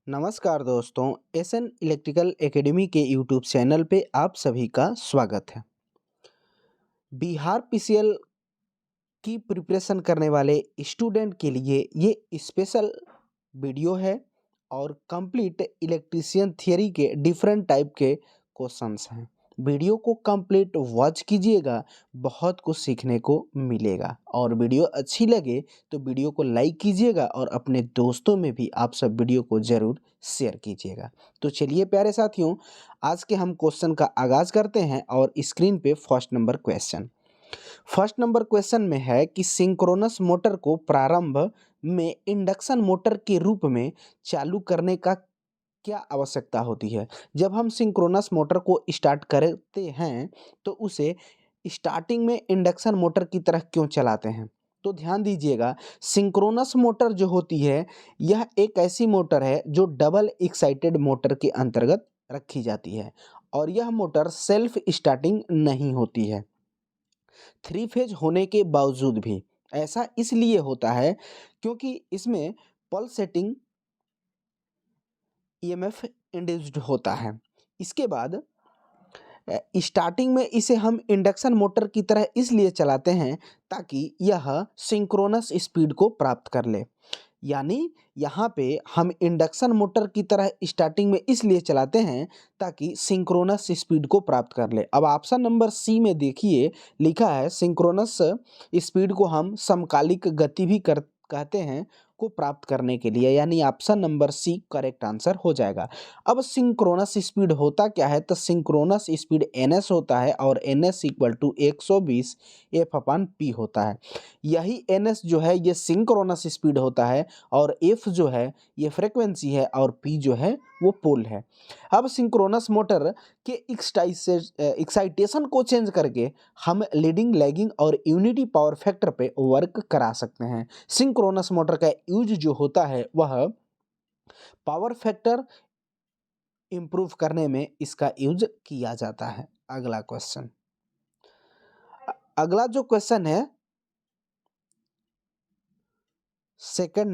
नमस्कार दोस्तों, SN electrical academy के यूट्यूब चैनल पे आप सभी का स्वागत है। बिहार पीसीएल की प्रिपरेशन करने वाले स्टूडेंट के लिए ये स्पेशल वीडियो है और कंप्लीट इलेक्ट्रीशियन थियरी के डिफरेंट टाइप के क्वेश्चंस हैं। वीडियो को कंप्लीट वॉच कीजिएगा, बहुत कुछ सीखने को मिलेगा। और वीडियो अच्छी लगे तो वीडियो को लाइक कीजिएगा और अपने दोस्तों में भी आप सब वीडियो को ज़रूर शेयर कीजिएगा। तो चलिए प्यारे साथियों, आज के हम क्वेश्चन का आगाज़ करते हैं और स्क्रीन पे फर्स्ट नंबर क्वेश्चन में है कि सिंक्रोनस मोटर को प्रारंभ में इंडक्शन मोटर के रूप में चालू करने का क्या आवश्यकता होती है। जब हम सिंक्रोनस मोटर को स्टार्ट करते हैं तो उसे स्टार्टिंग में इंडक्शन मोटर की तरह क्यों चलाते हैं। तो ध्यान दीजिएगा, सिंक्रोनस मोटर जो होती है यह एक ऐसी मोटर है जो डबल एक्साइटेड मोटर के अंतर्गत रखी जाती है और यह मोटर सेल्फ स्टार्टिंग नहीं होती है। थ्री फेज होने के बावजूद भी ऐसा इसलिए होता है क्योंकि इसमें पल्सेटिंग ईएमएफ इंड्यूस्ड होता है। इसके बाद स्टार्टिंग में इसे हम इंडक्शन मोटर की तरह इसलिए चलाते हैं ताकि यह सिंक्रोनस स्पीड को प्राप्त कर ले। यानी यहाँ पे हम इंडक्शन मोटर की तरह स्टार्टिंग में इसलिए चलाते हैं ताकि सिंक्रोनस स्पीड को प्राप्त कर ले। अब ऑप्शन नंबर सी में देखिए, लिखा है सिंक्रोनस स्पीड को हम समकालिक गति भी कहते हैं को प्राप्त करने के लिए, यानी option number C correct answer हो जाएगा। अब सिंक्रोनस स्पीड होता क्या है, तो सिंक्रोनस स्पीड ns होता है और ns इक्वल टू 120 F/P होता है। यही ns जो है ये सिंक्रोनस स्पीड होता है और f जो है ये फ्रीक्वेंसी है और p जो है वो पोल है। अब सिंक्रोनस मोटर के एक्साइटेशन को चेंज करके हम लीडिंग, लैगिंग और यूनिटी पावर फैक्टर पे वर्क करा सकते हैं। सिंक्रोनस मोटर का यूज जो होता है वह पावर फैक्टर इंप्रूव करने में इसका यूज किया जाता है। अगला क्वेश्चन, अगला जो क्वेश्चन है सेकंड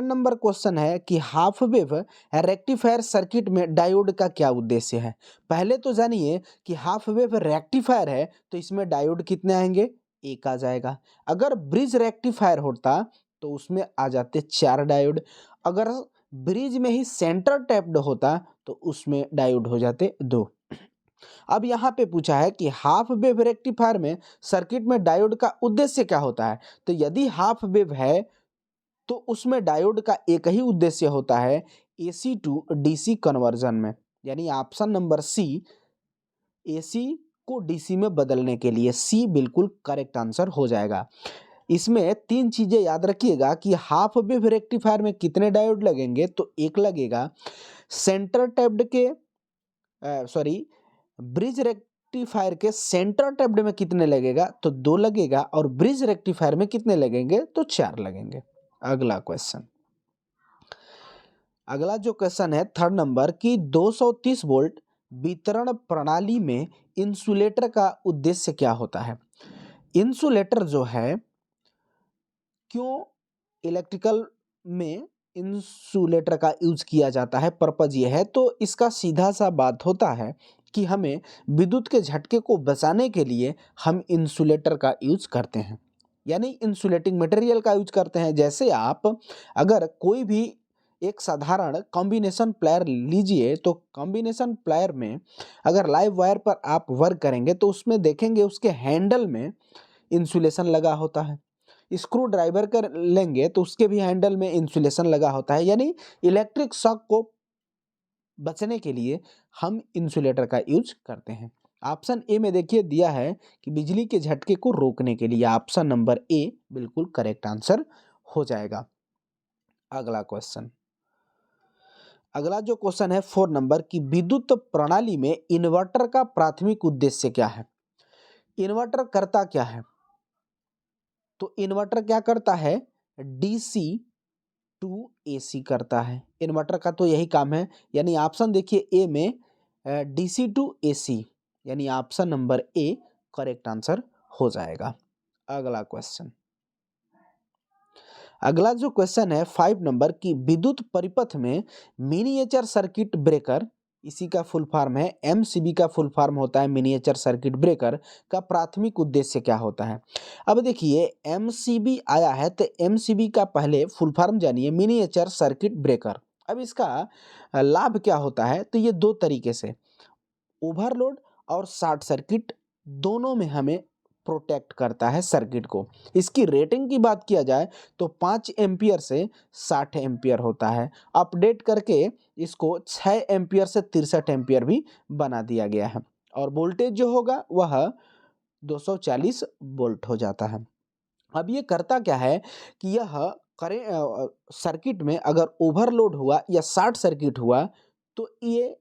नंबर क्वेश्चन है कि हाफ वेव रेक्टिफायर सर्किट में डायोड का क्या उद्देश्य है। पहले तो जानिए कि हाफ वेव रेक्टिफायर है तो इसमें डायोड कितने आएंगे, एक आ जाएगा। अगर ब्रिज रेक्टिफायर होता तो उसमें आ जाते 4 डायोड। अगर ब्रिज में ही सेंटर टैप्ड होता तो उसमें डायोड हो जाते 2। अब यहाँ पे पूछा है कि हाफ वेव रेक्टिफायर में सर्किट में डायोड का उद्देश्य क्या होता है। तो यदि हाफ वेव है तो उसमें डायोड का एक ही उद्देश्य होता है, एसी टू डीसी कन्वर्जन में, यानी ऑप्शन नंबर सी एसी को डीसी में बदलने के लिए। सी बिल्कुल करेक्ट आंसर हो जाएगा। इसमें 3 चीजें याद रखिएगा कि हाफ वेव रेक्टिफायर में कितने डायोड लगेंगे, तो एक लगेगा। सेंटर टैप्ड के ब्रिज रेक्टिफायर के सेंटर टैप्ड में कितने लगेगा, तो 2 लगेगा और ब्रिज रेक्टिफायर में कितने लगेंगे, तो 4 लगेंगे। अगला जो क्वेश्चन है थर्ड नंबर की 230 वोल्ट वितरण प्रणाली में इंसुलेटर का उद्देश्य क्या होता है। इंसुलेटर जो है, क्यों इलेक्ट्रिकल में इंसुलेटर का यूज किया जाता है, पर्पज ये है, तो इसका सीधा सा बात होता है कि हमें विद्युत के झटके को बचाने के लिए हम इंसुलेटर का यूज करते हैं, यानी इंसुलेटिंग मटेरियल का यूज करते हैं। जैसे आप अगर कोई भी एक साधारण कॉम्बिनेशन प्लायर लीजिए तो कॉम्बिनेशन प्लायर में अगर लाइव वायर पर आप वर्क करेंगे तो उसमें देखेंगे उसके हैंडल में इंसुलेशन लगा होता है। स्क्रू ड्राइवर कर लेंगे तो उसके भी हैंडल में इंसुलेशन लगा होता है, यानी इलेक्ट्रिक शॉक को बचने के लिए हम इंसुलेटर का यूज करते हैं। ऑप्शन ए में देखिए दिया है कि बिजली के झटके को रोकने के लिए। ऑप्शन नंबर ए बिल्कुल करेक्ट आंसर हो जाएगा। अगला जो क्वेश्चन है 4 नंबर की विद्युत प्रणाली में इन्वर्टर का प्राथमिक उद्देश्य क्या है। इन्वर्टर करता क्या है, तो इन्वर्टर क्या करता है, डीसी टू एसी करता है। इन्वर्टर का तो यही काम है, यानी ऑप्शन देखिए ए में डीसी टू एसी, यानी option number A correct answer हो जाएगा। अगला अगला जो क्वेश्चन है 5 नंबर की विद्युत परिपथ में मिनिएचर सर्किट ब्रेकर, इसी का फुल फॉर्म है एमसीबी का फुल फॉर्म होता है मिनिएचर सर्किट ब्रेकर, का प्राथमिक उद्देश्य क्या होता है। अब देखिए एमसीबी आया है तो एमसीबी का पहले फुल फॉर्म जानिए, मिनिएचर सर्किट ब्रेकर। अब इसका लाभ क्या होता है, तो ये दो तरीके से ओवरलोड और शॉर्ट सर्किट दोनों में हमें प्रोटेक्ट करता है सर्किट को। इसकी रेटिंग की बात किया जाए तो 5 एम्पियर से 60 एम्पियर होता है, अपडेट करके इसको 6 एम्पियर से 63 एम्पियर भी बना दिया गया है, और वोल्टेज जो होगा वह 240 वोल्ट हो जाता है। अब ये करता क्या है कि यह सर्किट में अगर ओवरलोड हुआ या शॉर्ट सर्किट हुआ तो ये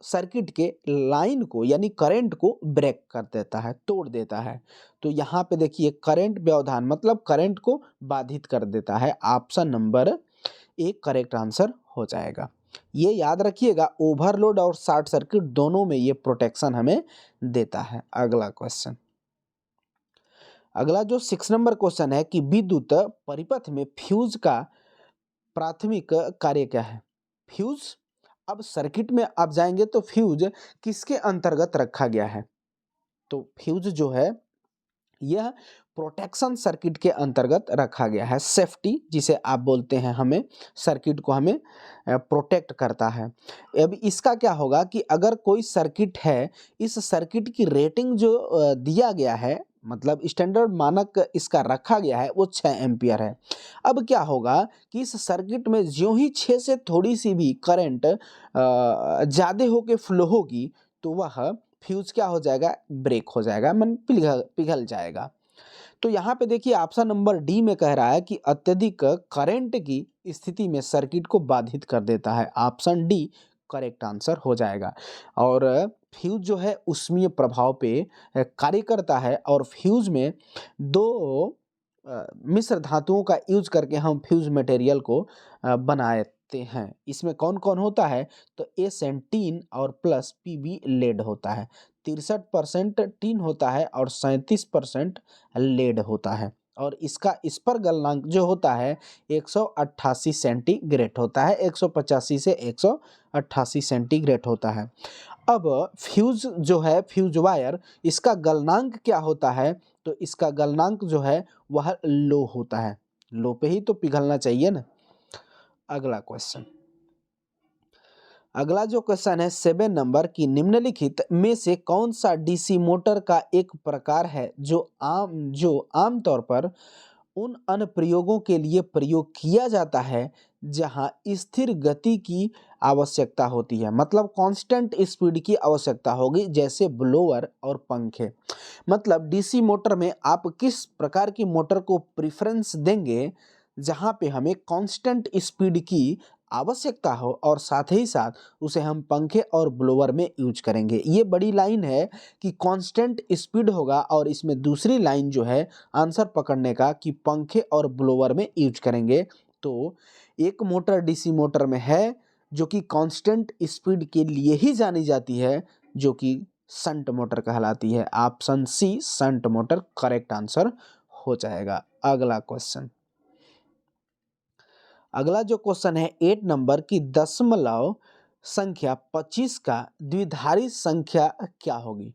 सर्किट के लाइन को यानी करंट को ब्रेक कर देता है, तोड़ देता है। तो यहाँ पे देखिए करंट व्यवधान मतलब करंट को बाधित कर देता है। ऑप्शन नंबर एक करेक्ट आंसर हो जाएगा। ये याद रखिएगा, ओवरलोड और शॉर्ट सर्किट दोनों में ये प्रोटेक्शन हमें देता है। अगला क्वेश्चन, अगला जो 6 नंबर क्वेश्चन है कि विद्युत परिपथ में फ्यूज का प्राथमिक कार्य क्या है। फ्यूज, अब सर्किट में आप जाएंगे तो फ्यूज किसके अंतर्गत रखा गया है, तो फ्यूज जो है यह प्रोटेक्शन सर्किट के अंतर्गत रखा गया है। सेफ्टी जिसे आप बोलते हैं, हमें सर्किट को हमें प्रोटेक्ट करता है। अब इसका क्या होगा कि अगर कोई सर्किट है, इस सर्किट की रेटिंग जो दिया गया है मतलब स्टैंडर्ड मानक इसका रखा गया है वो 6 एम्पियर है। अब क्या होगा कि इस सर्किट में ज्यों ही 6 से थोड़ी सी भी करंट ज़्यादा होके फ्लो होगी तो वह फ्यूज क्या हो जाएगा, ब्रेक हो जाएगा, मन पिघल जाएगा। तो यहाँ पे देखिए ऑप्शन नंबर डी में कह रहा है कि अत्यधिक करंट की स्थिति में सर्किट को बाधित कर देता है। ऑप्शन डी करेक्ट आंसर हो जाएगा। और फ्यूज जो है उष्मीय प्रभाव पे कार्य करता है, और फ्यूज में दो मिश्र धातुओं का यूज करके हम फ्यूज मटेरियल को बनाते हैं। इसमें कौन कौन होता है, तो एस टीन और प्लस पीबी लेड होता है। 63% टीन होता है और 37% लेड होता है, और इसका इस पर गलनांक जो होता है 188 सेंटीग्रेड होता है, 185 से 188 सेंटीग्रेड होता है। अब फ्यूज जो है, फ्यूज वायर, इसका गलनांक क्या होता है, तो इसका गलनांक जो है वह लो होता है। लो पे ही तो पिघलना चाहिए ना। अगला क्वेश्चन, अगला जो क्वेश्चन है 7 नंबर की निम्नलिखित में से कौन सा डीसी मोटर का एक प्रकार है जो आमतौर पर उन अनुप्रयोगों के लिए प्रयोग किया जाता है जहां स्थिर गति की आवश्यकता होती है, मतलब कांस्टेंट स्पीड की आवश्यकता होगी, जैसे ब्लोअर और पंखे। मतलब डीसी मोटर में आप किस प्रकार की मोटर को प्रेफरेंस देंगे जहां पे हमें कांस्टेंट स्पीड की आवश्यकता हो और साथ ही साथ उसे हम पंखे और ब्लोअर में यूज करेंगे। ये बड़ी लाइन है कि कांस्टेंट स्पीड होगा, और इसमें दूसरी लाइन जो है आंसर पकड़ने का कि पंखे और ब्लोअर में यूज करेंगे। तो एक मोटर डीसी मोटर में है जो कि कांस्टेंट स्पीड के लिए ही जानी जाती है, जो कि शंट मोटर कहलाती है। Option C shunt motor correct answer हो जाएगा। अगला क्वेश्चन, अगला जो क्वेश्चन है 8 नंबर की दशमलव संख्या 25 का द्विधारी संख्या क्या होगी।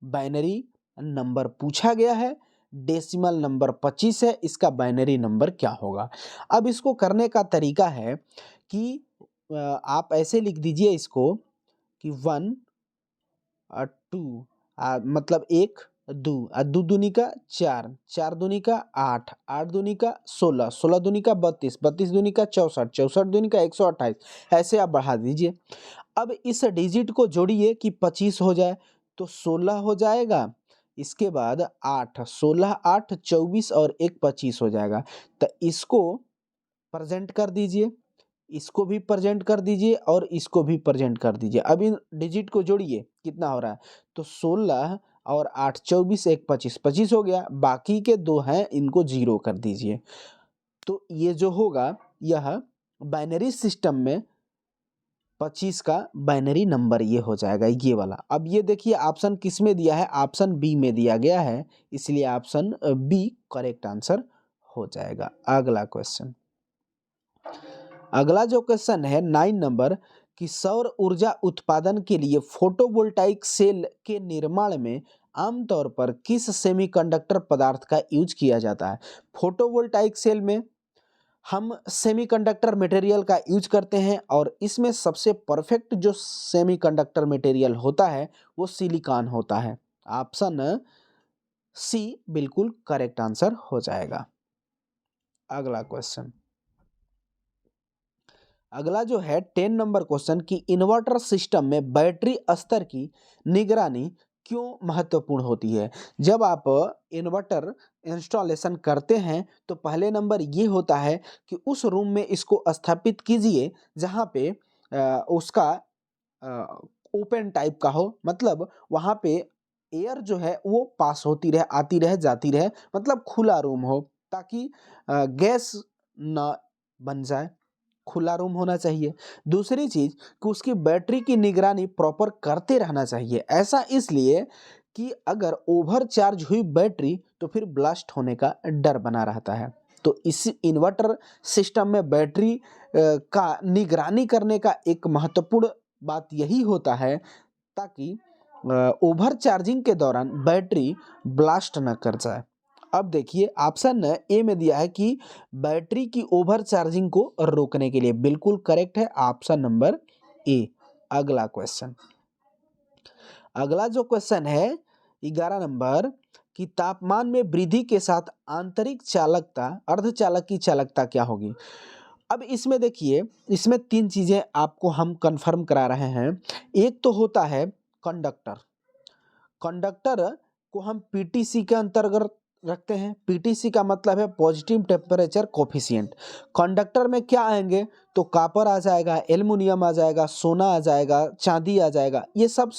बाइनरी नंबर पूछा गया है, डेसिमल नंबर 25 है, इसका बाइनरी नंबर क्या होगा। अब इसको करने का तरीका है कि आप ऐसे लिख दीजिए इसको कि 1 2 मतलब 1 2 दो दूनी का 4, 4 दूनी का 8, 8 दूनी का 16, 16 दूनी का 32, 32 दूनी का 64, 64 दूनी का 128, ऐसे आप बढ़ा दीजिए। अब इस डिजिट को जोड़िए कि 25 हो जाए तो 16 हो जाएगा, इसके बाद 8, 16 8 24 और 1 25 हो जाएगा। तो इसको प्रेजेंट कर दीजिए, इसको भी प्रेजेंट कर दीजिए और इसको भी प्रेजेंट कर दीजिए। अब इन डिजिट को जोड़िए कितना हो रहा है, तो 16 और 8 24 1 25, 25 हो गया। बाकी के दो हैं इनको 0 कर दीजिए। तो ये जो होगा यह बाइनरी सिस्टम में 25 का बाइनरी नंबर ये हो जाएगा, ये वाला। अब ये देखिए ऑप्शन किस में दिया है, ऑप्शन बी में दिया गया है, इसलिए ऑप्शन बी करेक्ट आंसर हो जाएगा। अगला क्वेश्चन, अगला जो क्वेश्चन है 9 नंबर कि सौर ऊर्जा उत्पादन के लिए फोटोवोल्टाइक सेल के निर्माण में आमतौर पर किस सेमीकंडक्टर पदार्थ का यूज किया जाता है। फोटोवोल्टाइक सेल में हम सेमीकंडक्टर मटेरियल का यूज करते हैं और इसमें सबसे परफेक्ट जो सेमीकंडक्टर मटेरियल होता है वो सिलिकॉन होता है। ऑप्शन सी बिल्कुल करेक्ट आंसर हो जाएगा। अगला क्वेश्चन, अगला जो है 10 नंबर क्वेश्चन कि इन्वर्टर सिस्टम में बैटरी स्तर की निगरानी क्यों महत्वपूर्ण होती है। जब आप इन्वर्टर इंस्टॉलेशन करते हैं तो पहले नंबर ये होता है कि उस रूम में इसको स्थापित कीजिए जहाँ पे उसका ओपन टाइप का हो, मतलब वहाँ पे एयर जो है वो पास होती रहे, आती रहे, जाती रहे, मतलब खुला रूम हो ताकि गैस ना बन जाए। खुला रूम होना चाहिए। दूसरी चीज कि उसकी बैटरी की निगरानी प्रॉपर करते रहना चाहिए। ऐसा इसलिए कि अगर ओवर चार्ज हुई बैटरी तो फिर ब्लास्ट होने का डर बना रहता है। तो इस इन्वर्टर सिस्टम में बैटरी का निगरानी करने का एक महत्वपूर्ण बात यही होता है ताकि ओवर चार्जिंग के दौरान बैटरी ब्लास्ट न कर जाए। अब देखिए ऑप्शन ए में दिया है कि बैटरी की ओवर चार्जिंग को रोकने के लिए, बिल्कुल करेक्ट है ऑप्शन नंबर ए। अगला क्वेश्चन, अगला जो क्वेश्चन है 11 नंबर कि तापमान में वृद्धि के साथ आंतरिक चालकता अर्धचालक की चालकता क्या होगी। अब इसमें देखिए, इसमें 3 चीजें आपको हम कंफर्म करा रहे हैं। एक तो होता है कंडक्टर, कंडक्टर को हम पीटीसी के अंतर्गत रखते हैं। पीटीसी का मतलब है पॉजिटिव टेम्परेचर कोफिशिएंट। कंडक्टर में क्या आएंगे तो कॉपर आ जाएगा, एल्युमिनियम आ जाएगा, सोना आ जाएगा, चांदी आ जाएगा, ये सब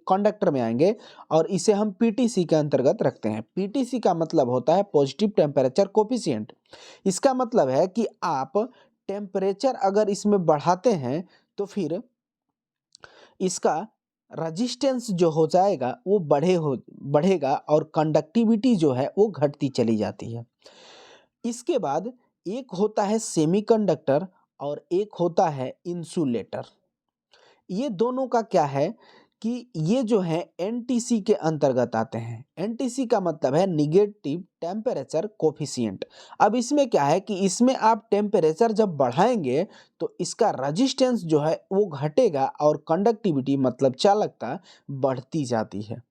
कंडक्टर में आएंगे और इसे हम पीटीसी के अंतर्गत रखते हैं। पीटीसी का मतलब होता है पॉजिटिव टेम्परेचर कोफिशिएंट। इसका मतलब है कि आप टेम्परेचर अगर इसमें बढ़ाते हैं तो फिर इसका रजिस्टेंस जो हो जाएगा वो बढ़ेगा और कंडक्टिविटी जो है वो घटती चली जाती है। इसके बाद एक होता है सेमीकंडक्टर और एक होता है इंसुलेटर। ये दोनों का क्या है कि ये जो है एनटीसी के अंतर्गत आते हैं। एनटीसी का मतलब है निगेटिव टेम्परेचर कोफिशिएंट। अब इसमें क्या है कि इसमें आप टेम्परेचर जब बढ़ाएंगे तो इसका रेजिस्टेंस जो है वो घटेगा और कंडक्टिविटी मतलब चालकता बढ़ती जाती है।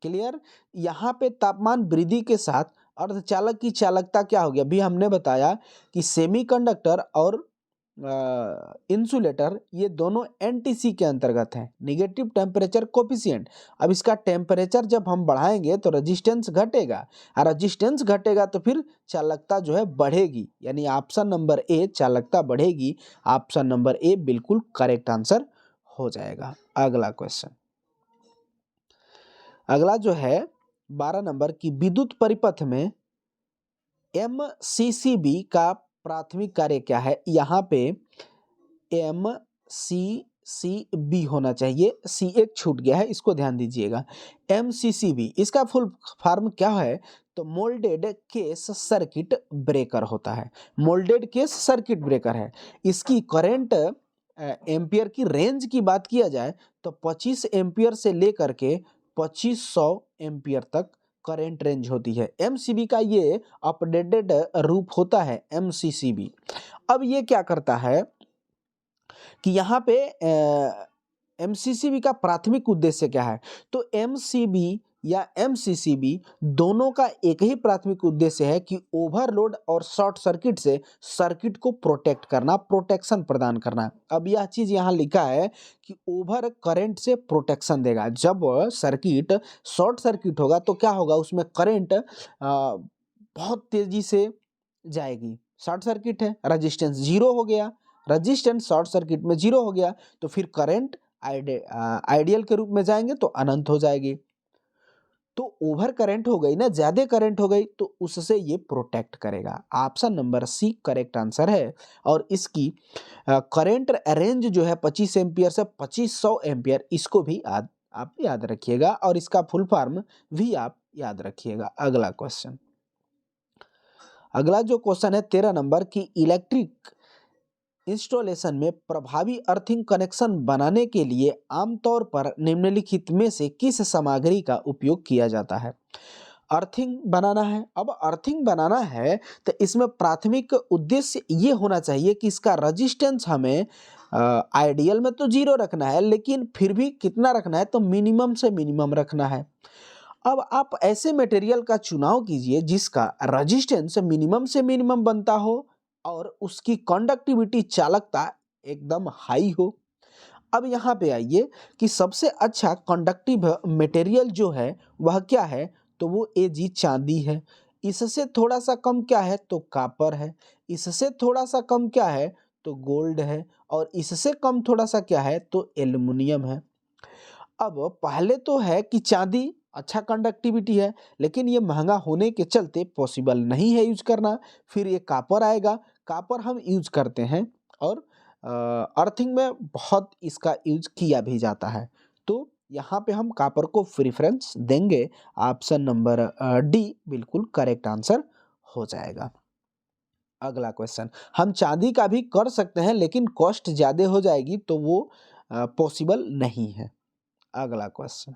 क्लियर। यहाँ पे तापमान वृद्धि के साथ अर्धचालक की चालकता क्या होगी, अभी हमने बताया कि सेमीकंडक्टर और इंसुलेटर ये दोनों एनटीसी के अंतर्गत हैं, निगेटिव टेम्परेचर कोफिशिएंट। अब इसका टेम्परेचर जब हम बढ़ाएंगे तो रेजिस्टेंस घटेगा और रेजिस्टेंस घटेगा तो फिर चालकता जो है बढ़ेगी, यानी ऑप्शन नंबर ए चालकता बढ़ेगी। ऑप्शन नंबर ए बिल्कुल करेक्ट आंसर हो जाएगा। अगला क्वेश्चन, अगला जो है 12 नंबर की विद्युत परिपथ में एमसीसीबी का प्राथमिक कार्य क्या है। यहाँ पे एमसीसीबी होना चाहिए, सी एक छूट गया है, इसको ध्यान दीजिएगा। एमसीसीबी इसका फुल फॉर्म क्या है तो मोल्डेड केस सर्किट ब्रेकर होता है। मोल्डेड केस सर्किट ब्रेकर है। इसकी करंट एम्पियर की रेंज की बात किया जाए तो 25 एम्पियर से लेकर के 2500 एम्पियर तक करंट रेंज होती है। एमसीबी का ये अपडेटेड रूप होता है एमसीसीबी। अब ये क्या करता है कि यहाँ पे एमसीसीबी का प्राथमिक उद्देश्य क्या है तो एमसीबी या एमसीसीबी दोनों का एक ही प्राथमिक उद्देश्य है कि ओवरलोड और शॉर्ट सर्किट से सर्किट को प्रोटेक्ट करना, प्रोटेक्शन प्रदान करना। अब यह चीज यहाँ लिखा है कि ओवर करंट से प्रोटेक्शन देगा। जब सर्किट शॉर्ट सर्किट होगा तो क्या होगा, उसमें करंट बहुत तेजी से जाएगी। शॉर्ट सर्किट है, रेजिस्टेंस जीरो हो गया, रेजिस्टेंस शॉर्ट सर्किट में जीरो हो गया तो फिर करंट आइडियल के रूप में जाएंगे तो अनंत हो जाएगी। तो ओवर करंट हो गई ना, ज्यादा करंट हो गई तो उससे ये प्रोटेक्ट करेगा। Option number C correct answer है। और इसकी करंट रेंज जो है 25 एम्पियर से 2500 एम्पियर, इसको भी आप याद रखिएगा और इसका फुल फॉर्म भी आप याद रखिएगा। अगला क्वेश्चन, अगला जो क्वेश्चन है 13 नंबर की इलेक्ट्रिक इंस्टॉलेशन में प्रभावी अर्थिंग कनेक्शन बनाने के लिए आमतौर पर निम्नलिखित में से किस सामग्री का उपयोग किया जाता है। अर्थिंग बनाना है। अब अर्थिंग बनाना है तो इसमें प्राथमिक उद्देश्य ये होना चाहिए कि इसका रेजिस्टेंस हमें आइडियल में तो 0 रखना है, लेकिन फिर भी कितना रखना है तो मिनिमम से मिनिमम रखना है। अब आप ऐसे मटेरियल का चुनाव कीजिए जिसका रेजिस्टेंस मिनिमम से मिनिमम बनता हो और उसकी कंडक्टिविटी चालकता एकदम हाई हो। अब यहाँ पे आइए कि सबसे अच्छा कंडक्टिव मटेरियल जो है वह क्या है, तो वो एजी चांदी है। इससे थोड़ा सा कम क्या है तो कॉपर है। इससे थोड़ा सा कम क्या है तो गोल्ड है। और इससे कम थोड़ा सा क्या है तो एल्युमिनियम है। अब पहले तो है कि चांदी अच्छा कंडक्टिविटी है, लेकिन ये महंगा होने के चलते पॉसिबल नहीं है यूज करना। फिर ये कॉपर आएगा, कॉपर हम यूज करते हैं और अर्थिंग में बहुत इसका यूज किया भी जाता है। तो यहाँ पे हम कॉपर को प्रेफरेंस देंगे। ऑप्शन नंबर डी बिल्कुल करेक्ट आंसर हो जाएगा। अगला क्वेश्चन, हम चांदी का भी कर सकते हैं लेकिन कॉस्ट ज़्यादा हो जाएगी तो वो पॉसिबल नहीं है। अगला क्वेश्चन,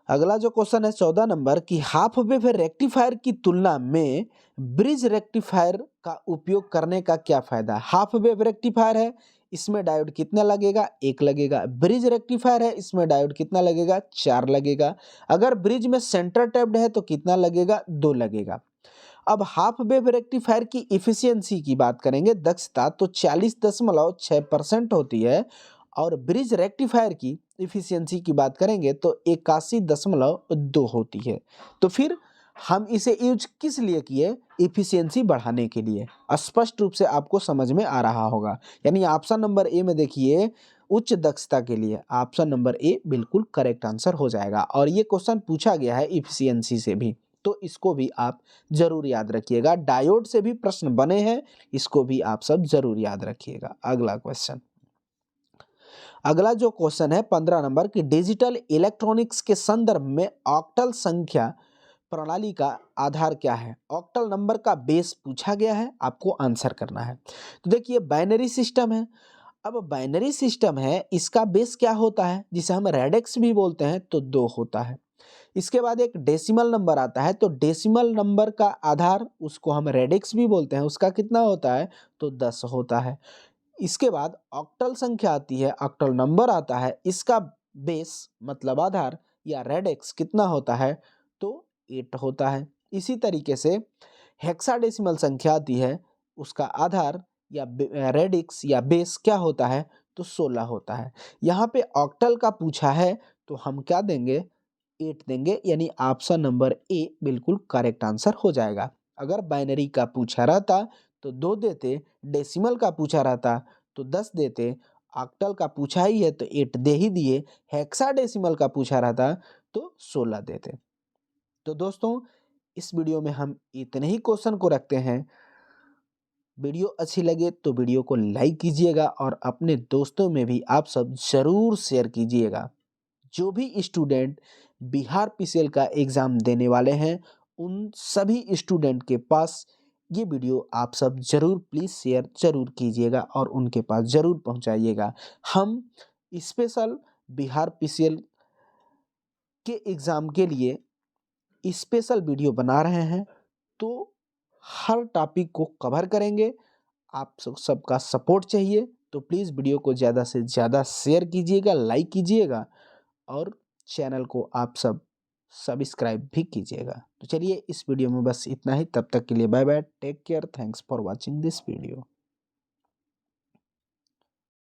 अगला जो क्वेश्चन है 14 नंबर की हाफ वेव रेक्टिफायर की तुलना में ब्रिज रेक्टिफायर का उपयोग करने का क्या फायदा है। हाफ वेव रेक्टिफायर है, इसमें डायोड कितना लगेगा 1 लगेगा। ब्रिज रेक्टिफायर है, इसमें डायोड कितना लगेगा 4 लगेगा। अगर ब्रिज में सेंटर टैप्ड है तो कितना लगेगा 2 लगेगा। अब हाफ वेव रेक्टिफायर की इफिशियंसी की बात करेंगे, दक्षता, तो 40.6% होती है। और ब्रिज रेक्टिफायर की इफिशियंसी की बात करेंगे तो 81.2 होती है। तो फिर हम इसे यूज किस लिए किए, इफिशियंसी बढ़ाने के लिए। स्पष्ट रूप से आपको समझ में आ रहा होगा। यानी ऑप्शन नंबर ए में देखिए उच्च दक्षता के लिए, ऑप्शन नंबर ए बिल्कुल करेक्ट आंसर हो जाएगा। और ये क्वेश्चन पूछा गया है इफिशियंसी से भी, तो इसको भी आप जरूर याद रखिएगा। डायोड से भी प्रश्न बने हैं, इसको भी आप सब जरूर याद रखिएगा। अगला क्वेश्चन, अगला जो क्वेश्चन है 15 नंबर की डिजिटल इलेक्ट्रॉनिक्स के संदर्भ में ऑक्टल संख्या प्रणाली का आधार क्या है। ऑक्टल नंबर का बेस पूछा गया है, आपको आंसर करना है। तो देखिए बाइनरी सिस्टम है। अब बाइनरी सिस्टम है, इसका बेस क्या होता है, जिसे हम रेडिक्स भी बोलते हैं, तो 2 होता है। इसके बाद एक डेसिमल नंबर आता है, तो डेसिमल नंबर का आधार उसको हम रेडिक्स भी बोलते हैं, उसका कितना होता है तो 10 होता है। इसके बाद ऑक्टल संख्या आती है, ऑक्टल नंबर आता है, इसका बेस मतलब आधार या रेडिक्स कितना होता है तो 8 होता है। इसी तरीके से हेक्साडेसिमल संख्या आती है, उसका आधार या रेडिक्स या बेस क्या होता है तो 16 होता है। यहाँ पे ऑक्टल का पूछा है तो हम क्या देंगे 8 देंगे, यानी ऑप्शन नंबर ए बिल्कुल करेक्ट आंसर हो जाएगा। अगर बाइनरी का पूछा रहता तो 2 देते, डेसिमल का पूछा रहता तो 10 देते, ऑक्टल का पूछा ही है तो 8 दे ही दिए, हेक्साडेसिमल का पूछा रहता तो 16 देते। तो दोस्तों इस वीडियो में हम इतने ही क्वेश्चन को रखते हैं। वीडियो अच्छी लगे तो वीडियो को लाइक कीजिएगा और अपने दोस्तों में भी आप सब जरूर शेयर कीजिएगा। जो भी स्टूडेंट बिहार पीसीएल का एग्ज़ाम देने वाले हैं उन सभी स्टूडेंट के पास ये वीडियो आप सब ज़रूर प्लीज़ शेयर ज़रूर कीजिएगा और उनके पास ज़रूर पहुंचाइएगा। हम स्पेशल बिहार पीसीएल के एग्ज़ाम के लिए स्पेशल वीडियो बना रहे हैं, तो हर टॉपिक को कवर करेंगे। आप सबका सपोर्ट चाहिए, तो प्लीज़ वीडियो को ज़्यादा से ज़्यादा शेयर कीजिएगा, लाइक कीजिएगा और चैनल को आप सब सब्सक्राइब भी कीजिएगा। तो चलिए इस वीडियो में बस इतना ही, तब तक के लिए bye bye, take care, thanks for watching this video.